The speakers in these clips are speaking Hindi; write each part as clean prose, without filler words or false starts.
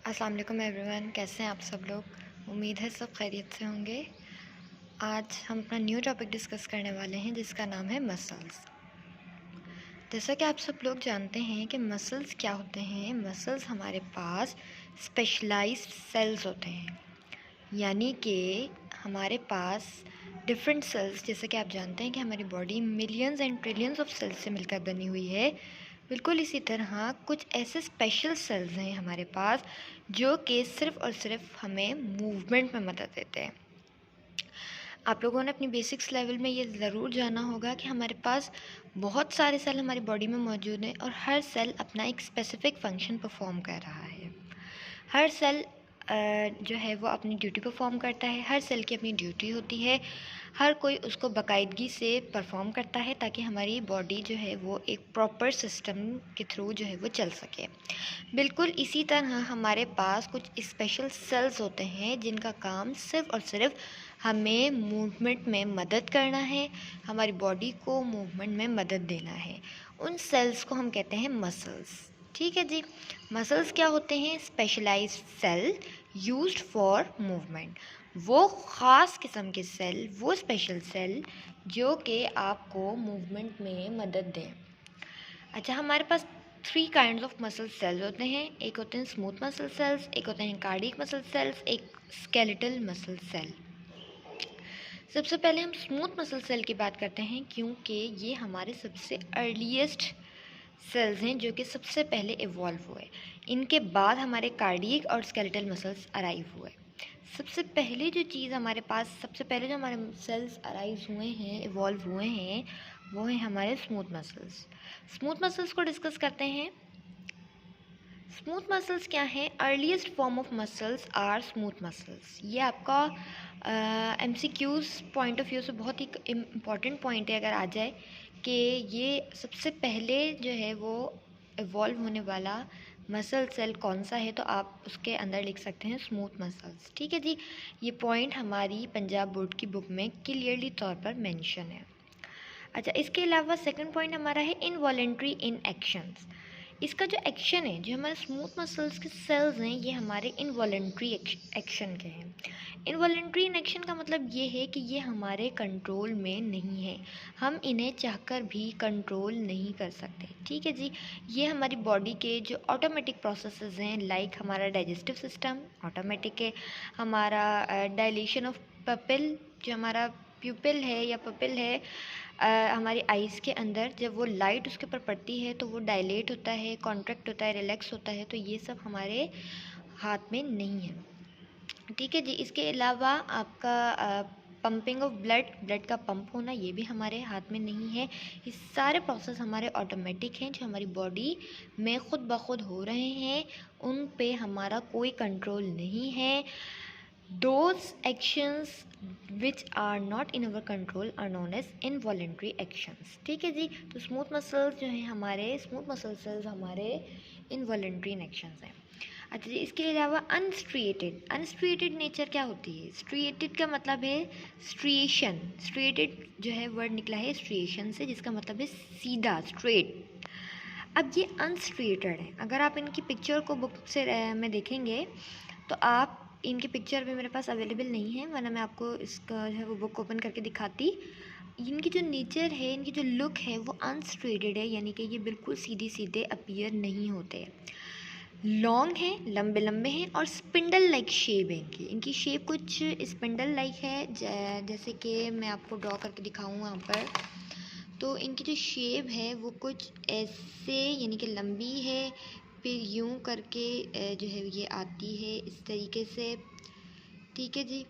अस्सलाम वालेकुम एवरीवन, कैसे हैं आप सब लोग। उम्मीद है सब खैरियत से होंगे। आज हम अपना न्यू टॉपिक डिस्कस करने वाले हैं जिसका नाम है मसल्स। जैसा कि आप सब लोग जानते हैं कि मसल्स क्या होते हैं। मसल्स हमारे पास स्पेशलाइज्ड सेल्स होते हैं, यानी कि हमारे पास डिफरेंट सेल्स, जैसे कि आप जानते हैं कि हमारी body millions and trillions of cells से मिलकर बनी हुई है। बिल्कुल इसी तरह कुछ ऐसे स्पेशल सेल्स हैं हमारे पास जो कि सिर्फ़ और सिर्फ हमें मूवमेंट में मदद देते हैं। आप लोगों ने अपनी बेसिक्स लेवल में ये ज़रूर जाना होगा कि हमारे पास बहुत सारे सेल हमारी बॉडी में मौजूद हैं और हर सेल अपना एक स्पेसिफ़िक फ़ंक्शन परफॉर्म कर रहा है। हर सेल जो है वो अपनी ड्यूटी परफॉर्म करता है। हर सेल की अपनी ड्यूटी होती है। हर कोई उसको बाकायदगी से परफॉर्म करता है ताकि हमारी बॉडी जो है वो एक प्रॉपर सिस्टम के थ्रू जो है वो चल सके। बिल्कुल इसी तरह हमारे पास कुछ स्पेशल सेल्स होते हैं जिनका काम सिर्फ़ और सिर्फ हमें मूवमेंट में मदद करना है, हमारी बॉडी को मूवमेंट में मदद देना है। उन सेल्स को हम कहते हैं मसल्स। ठीक है जी। मसल्स क्या होते हैं? Specialised cell used for movement. वो ख़ास किस्म के सेल, वो स्पेशल सेल जो कि आपको मूवमेंट में मदद दें। अच्छा, हमारे पास 3 काइंड्स ऑफ मसल सेल्स होते हैं। एक होते हैं स्मूथ मसल सेल्स, एक होते हैं कार्डियक मसल सेल्स, एक स्केलेटल मसल सेल। सबसे पहले हम स्मूथ मसल सेल की बात करते हैं क्योंकि ये हमारे सबसे अर्लीस्ट सेल्स हैं जो कि सबसे पहले इवॉल्व हुए। इनके बाद हमारे कार्डियक और स्केलेटल मसल्स अराइव हुए। सबसे पहले जो चीज़ हमारे पास, सबसे पहले जो हमारे सेल्स अराइव हुए हैं, इवॉल्व हुए हैं, वो हैं हमारे स्मूथ मसल्स। स्मूथ मसल्स को डिस्कस करते हैं। स्मूथ मसल्स क्या हैं? Earliest form of muscles are smooth muscles. ये आपका MCQs पॉइंट ऑफ व्यू से बहुत ही इम्पॉर्टेंट पॉइंट है अगर आ जाए कि ये सबसे पहले जो है वो इवॉल्व होने वाला मसल सेल कौन सा है, तो आप उसके अंदर लिख सकते हैं स्मूथ मसल्स। ठीक है जी। ये पॉइंट हमारी पंजाब बोर्ड की बुक में क्लियरली तौर पर मेंशन है। अच्छा, इसके अलावा सेकंड पॉइंट हमारा है इनवॉलेंट्री इन एक्शंस। इसका जो एक्शन है, जो हमारे स्मूथ मसल्स के सेल्स हैं, ये हमारे इनवॉलेंट्री एक्शन के हैं। इनवॉलेंट्री इन एक्शन का मतलब ये है कि ये हमारे कंट्रोल में नहीं है, हम इन्हें चाहकर भी कंट्रोल नहीं कर सकते। ठीक है जी। ये हमारी बॉडी के जो ऑटोमेटिक प्रोसेसेस हैं, लाइक हमारा डाइजेस्टिव सिस्टम ऑटोमेटिक है, हमारा डायलेशन ऑफ पपिल, जो हमारा प्यूपिल है या पपिल है हमारी आइज़ के अंदर, जब वो लाइट उसके ऊपर पड़ती है तो वो डायलेट होता है, कॉन्ट्रैक्ट होता है, रिलैक्स होता है। तो ये सब हमारे हाथ में नहीं है। ठीक है जी। इसके अलावा आपका पंपिंग ऑफ ब्लड का पंप होना, ये भी हमारे हाथ में नहीं है। ये सारे प्रोसेस हमारे ऑटोमेटिक हैं जो हमारी बॉडी में खुद ब खुद हो रहे हैं, उन पे हमारा कोई कंट्रोल नहीं है। Those actions which are not in our control are known as involuntary actions। ठीक है जी। तो स्मूथ मसल्स जो हैं हमारे, स्मूथ मसल सेल्स हमारे इनवॉलेंट्री एक्शंस हैं। अच्छा जी। इसके अलावा अनस्ट्रिएटेड नेचर क्या होती है? स्ट्रिएटेड का मतलब है स्ट्रिएशन। स्ट्रिएटेड जो है वर्ड निकला है स्ट्रिएशन से, जिसका मतलब है सीधा, स्ट्रेट। अब ये अनस्ट्रिएटेड है। अगर आप इनकी पिक्चर को बुक से में देखेंगे तो आप, इनकी पिक्चर भी मेरे पास अवेलेबल नहीं है, वरना मैं आपको इसका जो है वो बुक ओपन करके दिखाती। इनकी जो नेचर है, इनकी जो लुक है वो अनस्ट्रेटेड है, यानी कि ये बिल्कुल सीधे सीधे अपीयर नहीं होते। लॉन्ग है, लंबे लंबे हैं और स्पिंडल लाइक शेप है इनकी। इनकी शेप कुछ स्पिंडल लाइक है, जैसे कि मैं आपको ड्रॉ करके दिखाऊँ यहाँ पर। तो इनकी जो शेप है वो कुछ ऐसे, यानी कि लंबी है, फिर यूं करके जो है ये आती है इस तरीके से। ठीक है जी।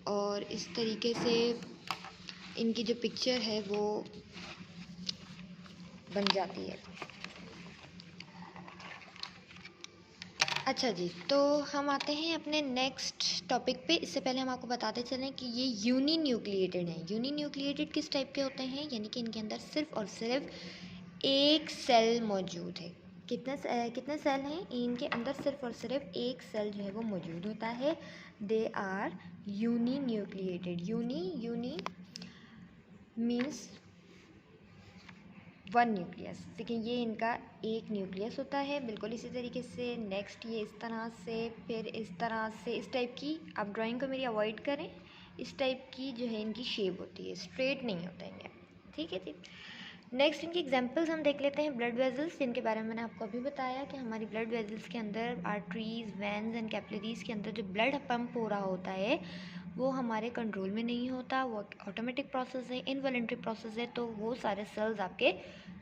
और इस तरीके से इनकी जो पिक्चर है वो बन जाती है। अच्छा जी, तो हम आते हैं अपने नेक्स्ट टॉपिक पे। इससे पहले हम आपको बताते चलें कि ये यूनिन्यूक्लिएटेड हैं। यूनिन्यूक्लिएटेड किस टाइप के होते हैं? यानी कि इनके अंदर सिर्फ़ और सिर्फ एक सेल मौजूद है। कितने सेल हैं? इनके अंदर सिर्फ़ और सिर्फ एक सेल जो है वो मौजूद होता है। They are uninucleated. Uni means one nucleus. देखिए ये इनका एक न्यूक्लियस होता है, बिल्कुल इसी तरीके से। नेक्स्ट ये इस तरह से, फिर इस तरह से, इस टाइप की। आप ड्राइंग को मेरी अवॉइड करें। इस टाइप की जो है इनकी शेप होती है, स्ट्रेट नहीं होता है, ठीक है जी। नेक्स्ट इनके एग्जांपल्स हम देख लेते हैं। ब्लड वेजल्स, जिनके बारे में मैंने आपको अभी बताया कि हमारी ब्लड वेजल्स के अंदर आर्टरीज, वेन्स एंड कैपिलरीज के अंदर जो ब्लड पंप हो रहा होता है वो हमारे कंट्रोल में नहीं होता, वो ऑटोमेटिक प्रोसेस है, इनवॉलंटरी प्रोसेस है। तो वो सारे सेल्स आपके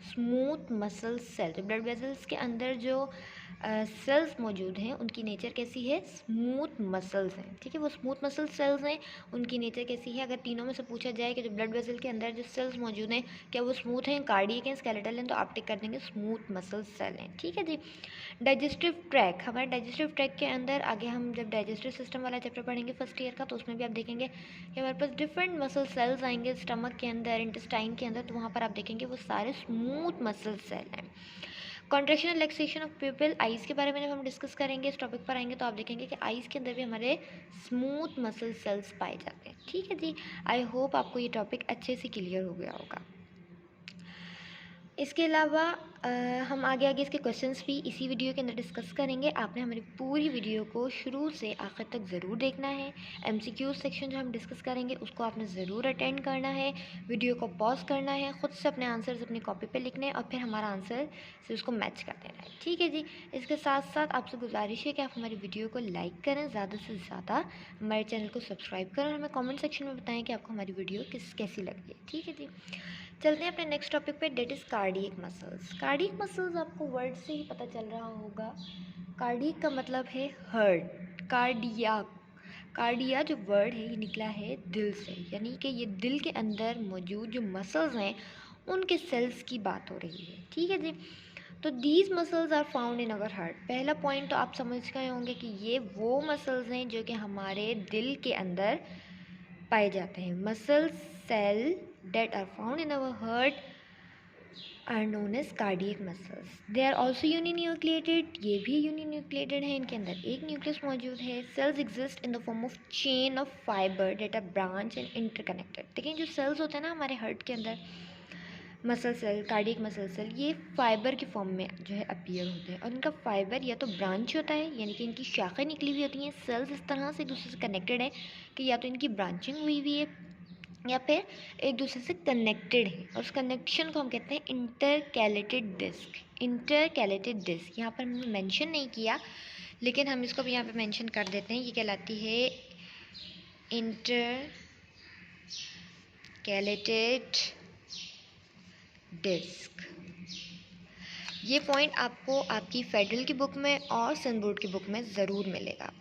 स्मूथ मसल सेल, जो ब्लड वेजल्स के अंदर जो सेल्स मौजूद हैं उनकी नेचर कैसी है, स्मूथ मसल्स हैं, ठीक है। वो स्मूथ मसल सेल्स हैं, उनकी नेचर कैसी है। अगर तीनों में से पूछा जाए कि जो ब्लड वेसल के अंदर जो सेल्स मौजूद हैं क्या वो स्मूथ हैं, कार्डियक हैं, स्केलेटल हैं, तो आप टिक कर देंगे स्मूथ मसल सेल हैं, ठीक है जी। डाइजेस्टिव ट्रैक, हमारे डाइजेस्टिव ट्रैक के अंदर आगे हम जब डाइजेस्टिव सिस्टम वाला चैप्टर पढ़ेंगे फर्स्ट ईयर का, तो उसमें भी आप देखेंगे कि हमारे पास डिफरेंट मसल सेल्स आएंगे स्टमक के अंदर, इंटेस्टाइन के अंदर, तो वहाँ पर आप देखेंगे वो सारे स्मूथ मसल सेल हैं। Contraction and relaxation of प्यूपिल, eyes के बारे में जब हम डिस्कस करेंगे, इस टॉपिक पर आएंगे, तो आप देखेंगे कि आइज़ के अंदर भी हमारे स्मूथ मसल सेल्स पाए जाते हैं, ठीक है जी। आई होप आपको ये टॉपिक अच्छे से क्लियर हो गया होगा। इसके अलावा हम आगे आगे इसके क्वेश्चंस भी इसी वीडियो के अंदर डिस्कस करेंगे। आपने हमारी पूरी वीडियो को शुरू से आखिर तक ज़रूर देखना है। MCQ सेक्शन जो हम डिस्कस करेंगे उसको आपने ज़रूर अटेंड करना है, वीडियो को पॉज करना है, ख़ुद से अपने आंसर्स अपनी कॉपी पे लिखने हैं और फिर हमारा आंसर से उसको मैच कर देना है, ठीक है जी। इसके साथ साथ आपसे गुजारिश है कि आप हमारी वीडियो को लाइक करें, ज़्यादा से ज़्यादा हमारे चैनल को सब्सक्राइब करें और हमें कॉमेंट सेक्शन में बताएँ कि आपको हमारी वीडियो कैसी लगी है, ठीक है जी। चलते हैं अपने नेक्स्ट टॉपिक पे, that is cardiac muscles. Cardiac muscles आपको वर्ड से ही पता चल रहा होगा। कार्डियक का मतलब है हार्ट, कार्डियाक। कार्डिया जो वर्ड है ये निकला है दिल से, यानी कि ये दिल के अंदर मौजूद जो मसल्स हैं उनके सेल्स की बात हो रही है, ठीक है जी। तो these muscles are found in our heart. पहला पॉइंट तो आप समझ गए होंगे कि ये वो मसल्स हैं जो कि हमारे दिल के अंदर पाए जाते हैं। Muscle cell that are found in our heart are known as cardiac muscles. They are also uninucleated, ये भी uninucleated हैं, इनके अंदर एक न्यूक्लियस मौजूद है। Cells exist in the form of chain of fiber that are branch and interconnected। देखिए जो सेल्स होते हैं ना हमारे हार्ट के अंदर, muscle cell, cardiac muscle cell, ये फाइबर के फॉर्म में जो है अपीयर होते हैं और इनका फाइबर या तो ब्रांच होता है, यानी कि इनकी शाखें निकली हुई होती हैं। सेल्स इस तरह से एक दूसरे से कनेक्टेड है कि या तो इनकी ब्रांचिंग हुई हुई है या फिर एक दूसरे से कनेक्टेड है, और उस कनेक्शन को हम कहते हैं इंटरकैलेटेड डिस्क। इंटरकैलेटेड डिस्क यहाँ पर हमने मेंशन नहीं किया, लेकिन हम इसको भी यहाँ पे मेंशन कर देते हैं। ये कहलाती है इंटरकैलेटेड डिस्क। ये पॉइंट आपको आपकी फेडरल की बुक में और सन बोर्ड की बुक में ज़रूर मिलेगा।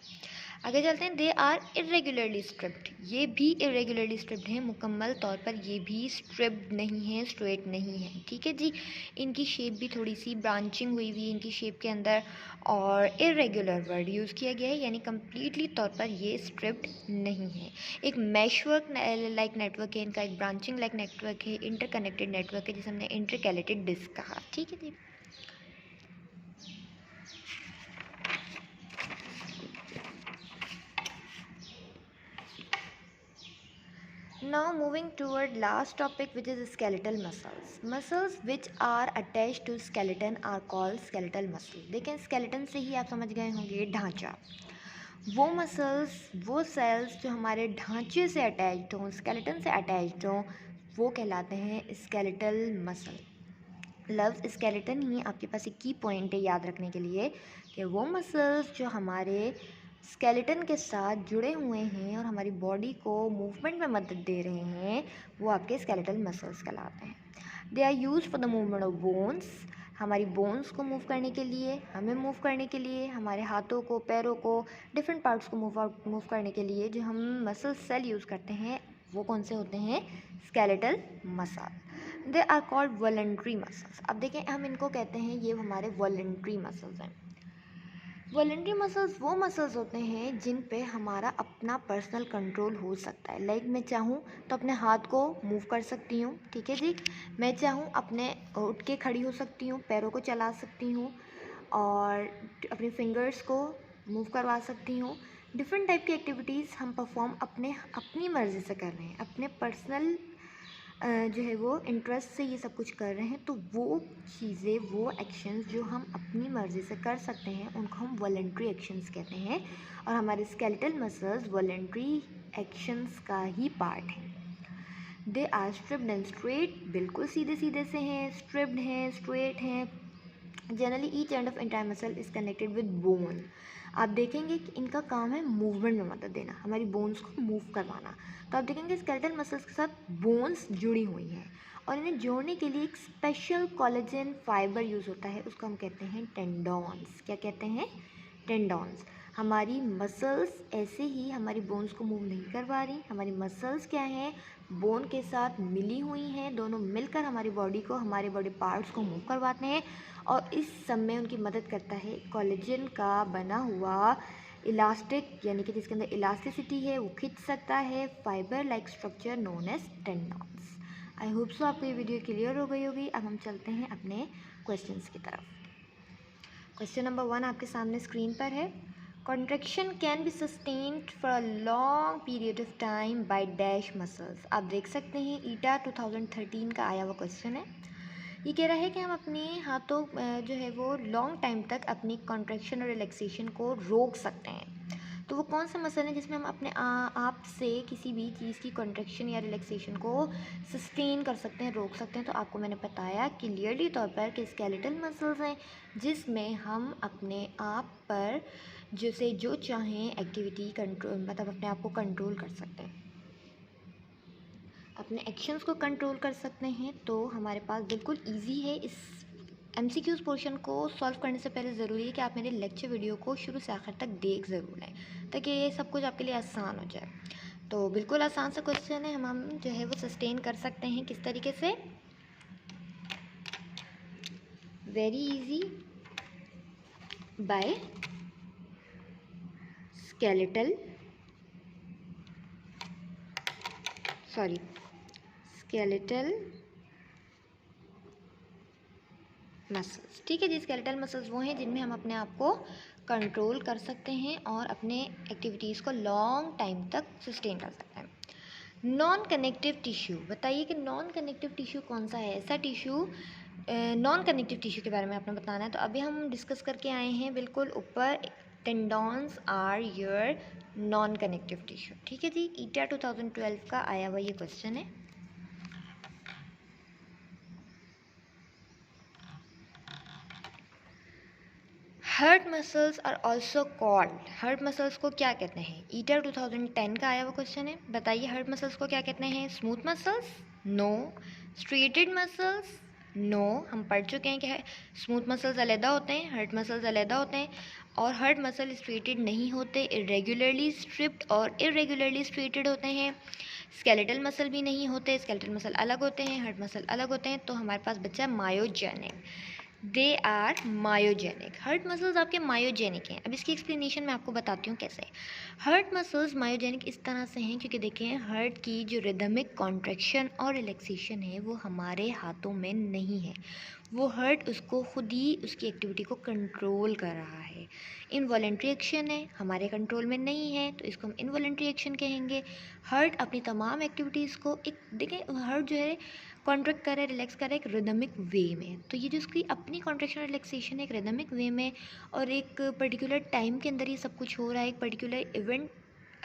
आगे चलते हैं। दे आर इरेगुलरली स्ट्रिप्ड, ये भी इरेगुलरली स्ट्रिप्ड हैं, मुकम्मल तौर पर ये भी स्ट्रिप्ड नहीं है, स्ट्रेट नहीं है, ठीक है जी। इनकी शेप भी थोड़ी सी ब्रांचिंग हुई हुई इनकी शेप के अंदर, और इरेगुलर वर्ड यूज़ किया गया है, यानी कम्प्लीटली तौर पर ये स्ट्रिप्ड नहीं है। एक मैशवर्क लाइक नेटवर्क है इनका, एक ब्रांचिंग लाइक नेटवर्क है, इंटरकनेक्टेड नेटवर्क है जिसे हमने इंटरकैलेटेड डिस्क कहा, ठीक है जी। Now moving toward last topic, which is skeletal muscles. Muscles which are attached to skeleton are called skeletal muscle. देखें skeleton से ही आप समझ गए होंगे ढांचा। वो मसल्स, वो सेल्स जो हमारे ढांचे से अटैच्ड हों, skeleton से अटैच्ड हों, वो कहलाते हैं skeletal muscle। लफ्ज़ स्केलेटन ही आपके पास एक की पॉइंट है याद रखने के लिए कि वो मसल्स जो हमारे स्केलेटन के साथ जुड़े हुए हैं और हमारी बॉडी को मूवमेंट में मदद दे रहे हैं, वो आपके स्केलेटल मसल्स कहलाते हैं। They are use for the movement of bones, हमारी बोन्स को मूव करने के लिए, हमें मूव करने के लिए, हमारे हाथों को, पैरों को, डिफरेंट पार्ट्स को मूव करने के लिए जो हम मसल सेल यूज़ करते हैं वो कौन से होते हैं, skeletal muscle. They are called voluntary muscles. अब देखें हम इनको कहते हैं ये हमारे वॉलंटरी मसल्स हैं। वॉलंटरी मसल्स वो मसल्स होते हैं जिन पे हमारा अपना पर्सनल कंट्रोल हो सकता है। लाइक मैं चाहूँ तो अपने हाथ को मूव कर सकती हूँ, ठीक है जी। मैं चाहूँ अपने उठ के खड़ी हो सकती हूँ, पैरों को चला सकती हूँ और अपने फिंगर्स को मूव करवा सकती हूँ। डिफरेंट टाइप की एक्टिविटीज़ हम परफॉर्म अपनी मर्ज़ी से कर रहे हैं, अपने पर्सनल जो है वो इंटरेस्ट से ये सब कुछ कर रहे हैं, तो वो चीज़ें, वो एक्शंस जो हम अपनी मर्ज़ी से कर सकते हैं उनको हम वॉलंटरी एक्शंस कहते हैं, और हमारे स्केलेटल मसल्स वॉलंटरी एक्शंस का ही पार्ट हैं। They are stripped and straight, बिल्कुल सीधे सीधे से हैं, स्ट्रिप्ड हैं, स्ट्रेट हैं। Generally each end of entire muscle is connected with bone. आप देखेंगे कि इनका काम है मूवमेंट में मदद देना, हमारी बोन्स को मूव करवाना। तो आप देखेंगे स्केलेटल मसल्स के साथ बोन्स जुड़ी हुई हैं, और इन्हें जोड़ने के लिए एक स्पेशल कोलेजन फाइबर यूज़ होता है, उसको हम कहते हैं टेंडॉन्स। क्या कहते हैं? टेंडॉन्स। हमारी मसल्स ऐसे ही हमारी बोन्स को मूव नहीं करवा रही, हमारी मसल्स क्या हैं? बोन के साथ मिली हुई हैं, दोनों मिलकर हमारी बॉडी को, हमारे बॉडी पार्ट्स को मूव करवाते हैं, और इस सब में उनकी मदद करता है कोलेजन का बना हुआ इलास्टिक, यानी कि जिसके अंदर इलास्टिसिटी है, वो खींच सकता है fibre like structure known as tendons. I hope so आपको ये वीडियो क्लियर हो गई होगी। अब हम चलते हैं अपने क्वेश्चंस की तरफ। क्वेश्चन नंबर 1 आपके सामने स्क्रीन पर है। Contraction can be sustained for a long period of time by dash muscles. आप देख सकते हैं ईटा 2013 का आया हुआ क्वेश्चन है। ये कह रहा है कि हम अपने हाथों जो है वो लॉन्ग टाइम तक अपनी कॉन्ट्रैक्शन और रिलैक्सेशन को रोक सकते हैं। तो वो कौन सा मसल है जिसमें हम अपने आप से किसी भी चीज़ की कॉन्ट्रैक्शन या रिलैक्सेशन को सस्टेन कर सकते हैं, रोक सकते हैं। तो आपको मैंने बताया क्लियरली तौर पर कि स्केलेटल मसल्स हैं जिसमें हम अपने आप पर जैसे जो चाहें एक्टिविटी कंट्रोल, मतलब अपने आप को कंट्रोल कर सकते हैं, अपने एक्शंस को कंट्रोल कर सकते हैं। तो हमारे पास बिल्कुल इजी है। इस MCQs पोर्शन को सॉल्व करने से पहले ज़रूरी है कि आप मेरे लेक्चर वीडियो को शुरू से आखिर तक देख ज़रूर लें, ताकि ये सब कुछ आपके लिए आसान हो जाए। तो बिल्कुल आसान सा क्वेश्चन है। हम जो है वो सस्टेन कर सकते हैं किस तरीके से? Very easy, by skeletal muscles. ठीक है जी, स्केलेटल मसल्स वो हैं जिनमें हम अपने आप को कंट्रोल कर सकते हैं और अपने एक्टिविटीज़ को लॉन्ग टाइम तक सस्टेन कर सकते हैं। नॉन कनेक्टिव टिश्यू, बताइए कि नॉन कनेक्टिव टिश्यू कौन सा है? ऐसा टिश्यू, नॉन कनेक्टिव टिश्यू के बारे में आपने बताना है। तो अभी हम डिस्कस करके आए हैं बिल्कुल ऊपर, tendons are your non connective tissue. ठीक है जी, ईटा 2012 का आया हुआ ये क्वेश्चन है। Heart muscles are also called, heart muscles को क्या कहते हैं? ईटा 2010 का आया हुआ क्वेश्चन है। बताइए हर्ट मसल्स को क्या कहते हैं? Smooth muscles? No. Striated muscles? No. हम पढ़ चुके हैं कि स्मूथ मसल्स अलहदा होते हैं, हर्ट मसल्स अलहदा होते हैं, और हर्ट मसल स्ट्रेटेड नहीं होते, इरेगुलरली स्ट्रिप्ड और इरेगुलरली स्ट्रेटेड होते हैं। स्केलेटल मसल भी नहीं होते, स्केलेटल मसल अलग होते हैं, हर्ट मसल अलग होते हैं। तो हमारे पास बच्चा myogenic, they are myogenic. Heart muscles आपके मायोजेनिक हैं। अब इसकी एक्सप्लेनेशन मैं आपको बताती हूँ कैसे। हर्ट मसल्स मायोजेनिक इस तरह से हैं क्योंकि देखिए हर्ट की जो रिदमिक कॉन्ट्रैक्शन और रिलैक्सेशन है वो हमारे हाथों में नहीं है, वो हर्ट उसको खुद ही उसकी एक्टिविटी को कंट्रोल कर रहा है। इनवॉलेंट्री एक्शन है, हमारे कंट्रोल में नहीं है, तो इसको हम इनवॉलेंट्री एक्शन कहेंगे। हर्ट अपनी तमाम एक्टिविटीज़ को एक, देखें हर्ट जो है कॉन्ट्रैक्ट कर रहा है, रिलैक्स कर रहा है एक रिदमिक वे में। तो ये जो उसकी अपनी कॉन्ट्रैक्शन और रिलैक्सेशन है एक रिदमिक वे में, और एक पर्टिकुलर टाइम के अंदर ये सब कुछ हो रहा है, एक पर्टिकुलर इवेंट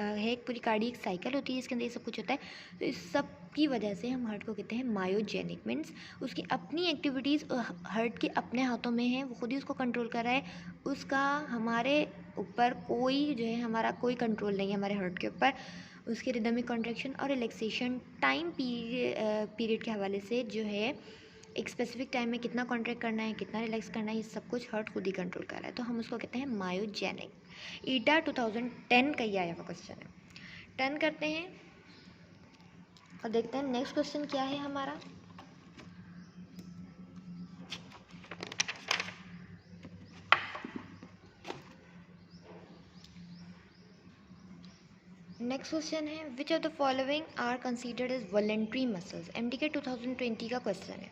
है, एक पूरी कार्डियक साइकिल होती है जिसके अंदर ये सब कुछ होता है। तो इस सब की वजह से हम हर्ट को कहते हैं मायोजेनिक। मीन्स उसकी अपनी एक्टिविटीज़ हर्ट के अपने हाथों में है, वो खुद ही उसको कंट्रोल कर रहा है, उसका हमारे ऊपर कोई जो है, हमारा कोई कंट्रोल नहीं है हमारे हर्ट के ऊपर। उसके रिदमिक कॉन्ट्रैक्शन और रिलैक्सेशन टाइम पीरियड के हवाले से जो है, एक स्पेसिफिक टाइम में कितना कॉन्ट्रैक्ट करना है, कितना रिलैक्स करना है, ये सब कुछ हर्ट खुद ही कंट्रोल कर रहा है। तो हम उसको कहते हैं मायोजेनिक। ईटा 2010 का ही आया हुआ क्वेश्चन है। 10 करते हैं और देखते हैं नेक्स्ट क्वेश्चन क्या है हमारा। नेक्स्ट क्वेश्चन है, which of the following are considered as voluntary muscles? MDK 2020 का क्वेश्चन है।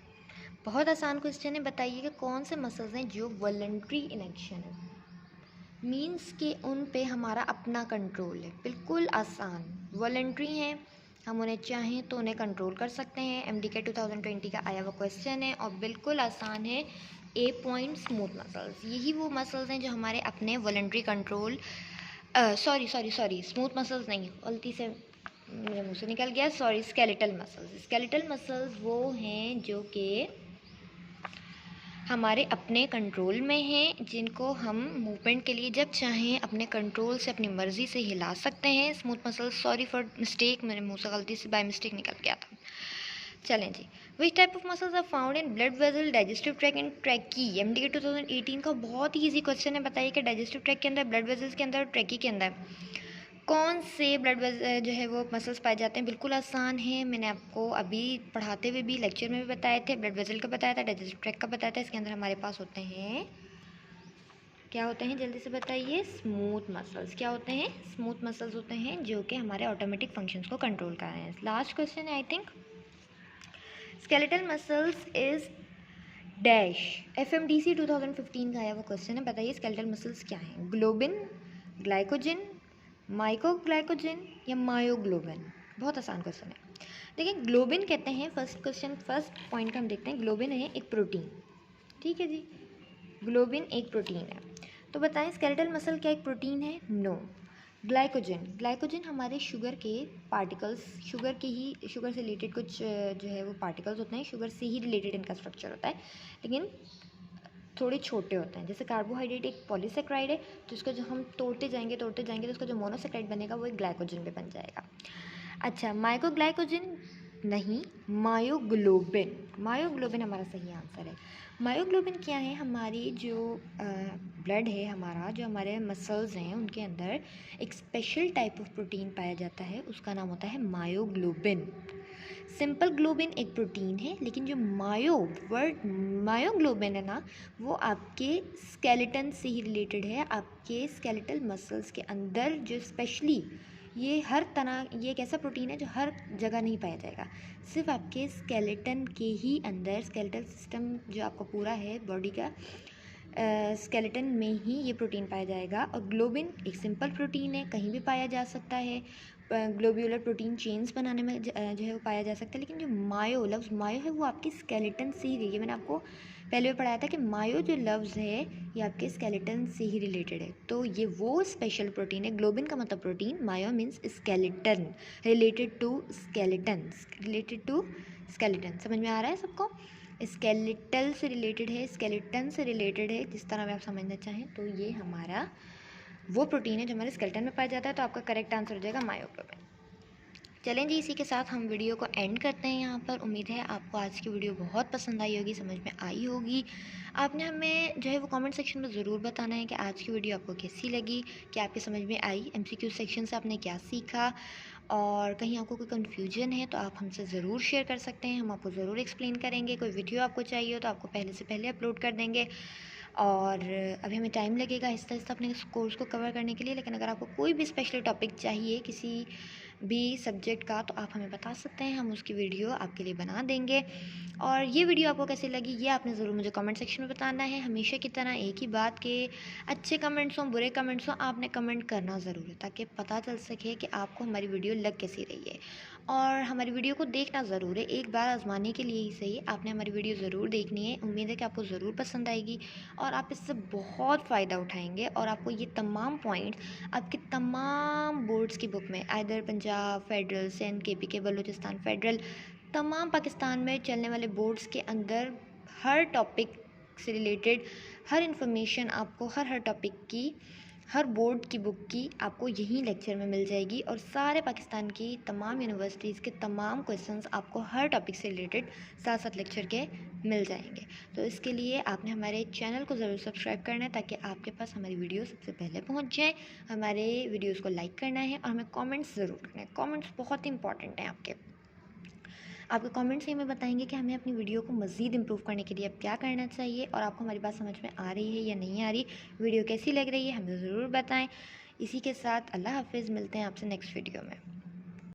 बहुत आसान क्वेश्चन है। बताइए कि कौन से मसल्स हैं जो वॉलेंट्री इन एक्शन है, मीन्स कि उन पे हमारा अपना कंट्रोल है। बिल्कुल आसान, वॉलेंट्री हैं, हम उन्हें चाहें तो उन्हें कंट्रोल कर सकते हैं। MDK 2020 का आया हुआ क्वेश्चन है और बिल्कुल आसान है। ए पॉइंट स्मूथ मसल्स, यही वो मसल्स हैं जो हमारे अपने voluntary control, sorry smooth muscles नहीं, गलती से मेरे मुंह से निकल गया, sorry, skeletal muscles. Skeletal muscles वो हैं जो कि हमारे अपने कंट्रोल में हैं, जिनको हम मूवमेंट के लिए जब चाहें अपने कंट्रोल से अपनी मर्ज़ी से हिला सकते हैं। Smooth muscles, sorry for mistake, मेरे मुंह से गलती से बाय मिस्टेक निकल गया था। चलें जी, which type of muscles are found in blood vessel, digestive track and trachea. MDK 2018 का बहुत ही ईजी क्वेश्चन है। बताइए कि डाइजेस्टिव ट्रैक के अंदर, ब्लड वेसल्स के अंदर, ट्रैकी के अंदर कौन से ब्लड जो है वो मसल्स पाए जाते हैं। बिल्कुल आसान है, मैंने आपको अभी पढ़ाते हुए भी लेक्चर में भी बताए थे। ब्लड वेसल का बताया था, डाइजेस्टिव ट्रैक का बताया था। इसके अंदर हमारे पास होते हैं, क्या होते हैं, जल्दी से बताइए। Smooth muscles. क्या होते हैं? स्मूथ मसल्स होते हैं जो कि हमारे ऑटोमेटिक फंक्शंस को कंट्रोल कर रहे हैं। लास्ट क्वेश्चन है I think. Skeletal muscles is dash. FMDC 2015 का आया वो क्वेश्चन है। बताइए स्केलेटल मसल्स क्या हैं। ग्लोबिन, ग्लाइकोजन, माइकोग्लाइकोजन या मायोग्लोबिन। बहुत आसान क्वेश्चन है। देखिए, ग्लोबिन कहते हैं, फर्स्ट पॉइंट का हम देखते हैं। ग्लोबिन है एक प्रोटीन, ठीक है जी, ग्लोबिन एक प्रोटीन है। तो बताएं स्केलेटल मसल क्या एक प्रोटीन है? नो। ग्लाइकोजन हमारे शुगर के पार्टिकल्स, शुगर से रिलेटेड कुछ जो है वो पार्टिकल्स होते हैं, शुगर से ही रिलेटेड इनका स्ट्रक्चर होता है, लेकिन थोड़े छोटे होते हैं। जैसे कार्बोहाइड्रेट एक पॉलीसेक्राइड है, तो इसको जो हम तोड़ते जाएंगे तो उसका जो मोनोसेक्राइड बनेगा वो एक ग्लाइकोजन में बन जाएगा। अच्छा, माइकोग्लाइकोजन नहीं, मायोग्लोबिन हमारा सही आंसर है। मायोग्लोबिन क्या है? हमारी जो ब्लड है, हमारा जो हमारे मसल्स हैं, उनके अंदर एक स्पेशल टाइप ऑफ प्रोटीन पाया जाता है, उसका नाम होता है मायोग्लोबिन। सिंपल ग्लोबिन एक प्रोटीन है, लेकिन जो मायोग्लोबिन है ना, वो आपके स्केलेटन से ही रिलेटेड है। आपके स्केलेटल मसल्स के अंदर जो स्पेशली ये एक ऐसा प्रोटीन है जो हर जगह नहीं पाया जाएगा, सिर्फ आपके स्केलेटन के ही अंदर, स्केलेटल सिस्टम जो आपका पूरा है बॉडी का, स्केलेटन में ही ये प्रोटीन पाया जाएगा। और ग्लोबिन एक सिंपल प्रोटीन है, कहीं भी पाया जा सकता है, ग्लोब्यूलर प्रोटीन चेन्स बनाने में जो है वो पाया जा सकता है। लेकिन जो लफ्ज़ मायो है वो आपके स्केलेटन से ही, देखिए मैंने आपको पहले भी पढ़ाया था कि मायो जो लफ्ज़ है ये आपके स्केलेटन से ही रिलेटेड है। तो ये वो स्पेशल प्रोटीन है। ग्लोबिन का मतलब protein, myo means skeleton, related to skeleton, समझ में आ रहा है सबको? स्केलेटल से रिलेटेड है, स्केलेटन से रिलेटेड है, जिस तरह में आप समझना चाहें। तो ये हमारा वो प्रोटीन है जो हमारे स्केलेटन में पाया जाता है। तो आपका करेक्ट आंसर हो जाएगा मायोग्लोबिन। चलें जी, इसी के साथ हम वीडियो को एंड करते हैं यहाँ पर। उम्मीद है आपको आज की वीडियो बहुत पसंद आई होगी, समझ में आई होगी। आपने हमें जो है वो कमेंट सेक्शन में ज़रूर बताना है कि आज की वीडियो आपको कैसी लगी, क्या आपके समझ में आई, MCQ सेक्शन से आपने क्या सीखा, और कहीं आपको कोई कन्फ्यूजन है तो आप हमसे ज़रूर शेयर कर सकते हैं, हम आपको ज़रूर एक्सप्लेन करेंगे। कोई वीडियो आपको चाहिए हो तो आपको पहले से पहले अपलोड कर देंगे। और अभी हमें टाइम लगेगा आहिस्ता आहिस्ता अपने इस कोर्स को कवर करने के लिए, लेकिन अगर आपको कोई भी स्पेशल टॉपिक चाहिए किसी भी सब्जेक्ट का तो आप हमें बता सकते हैं, हम उसकी वीडियो आपके लिए बना देंगे। और ये वीडियो आपको कैसी लगी ये आपने ज़रूर मुझे कमेंट सेक्शन में बताना है। हमेशा की तरह एक ही बात के अच्छे कमेंट्स हों, बुरे कमेंट्स हों, आपने कमेंट करना ज़रूर है, ताकि पता चल सके कि आपको हमारी वीडियो लग कैसी रही है। और हमारी वीडियो को देखना ज़रूर है, एक बार आजमाने के लिए ही सही, आपने हमारी वीडियो ज़रूर देखनी है। उम्मीद है कि आपको ज़रूर पसंद आएगी और आप इससे बहुत फ़ायदा उठाएंगे, और आपको ये तमाम पॉइंट आपके तमाम बोर्ड्स की बुक में, either Punjab federal, Sindh, KPK, Balochistan federal, तमाम पाकिस्तान में चलने वाले बोर्ड्स के अंदर हर टॉपिक से रिलेटेड हर इन्फॉर्मेशन आपको, हर टॉपिक की, हर बोर्ड की बुक की आपको यहीं लेक्चर में मिल जाएगी। और सारे पाकिस्तान की तमाम यूनिवर्सिटीज़ के तमाम क्वेश्चंस आपको हर टॉपिक से रिलेटेड साथ साथ लेक्चर के मिल जाएंगे। तो इसके लिए आपने हमारे चैनल को ज़रूर सब्सक्राइब करना है, ताकि आपके पास हमारी वीडियो सबसे पहले पहुंच जाए। हमारे वीडियोस को लाइक करना है और हमें कमेंट्स ज़रूर करना है। कमेंट्स बहुत इंपॉर्टेंट हैं आपके कमेंट्स ही हमें बताएंगे कि हमें अपनी वीडियो को मज़ीद इम्प्रूव करने के लिए अब क्या करना चाहिए, और आपको हमारी बात समझ में आ रही है या नहीं आ रही, वीडियो कैसी लग रही है हमें ज़रूर बताएं। इसी के साथ अल्लाह हाफिज़, मिलते हैं आपसे नेक्स्ट वीडियो में।